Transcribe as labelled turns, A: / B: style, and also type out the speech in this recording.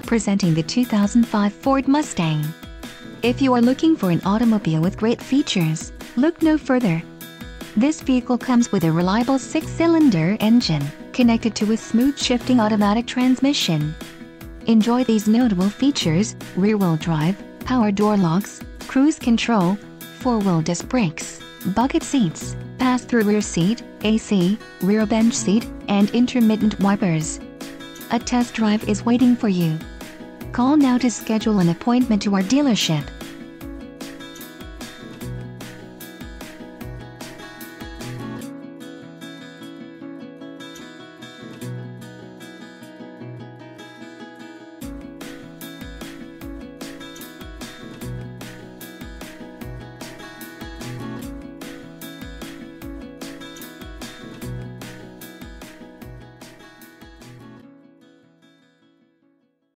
A: Presenting the 2005 Ford Mustang. If you are looking for an automobile with great features, look no further. This vehicle comes with a reliable 6-cylinder engine, connected to a smooth shifting automatic transmission. Enjoy these notable features: rear-wheel drive, power door locks, cruise control, 4-wheel disc brakes, bucket seats, pass-through rear seat, AC, rear bench seat, and intermittent wipers. A test drive is waiting for you. Call now to schedule an appointment to our dealership.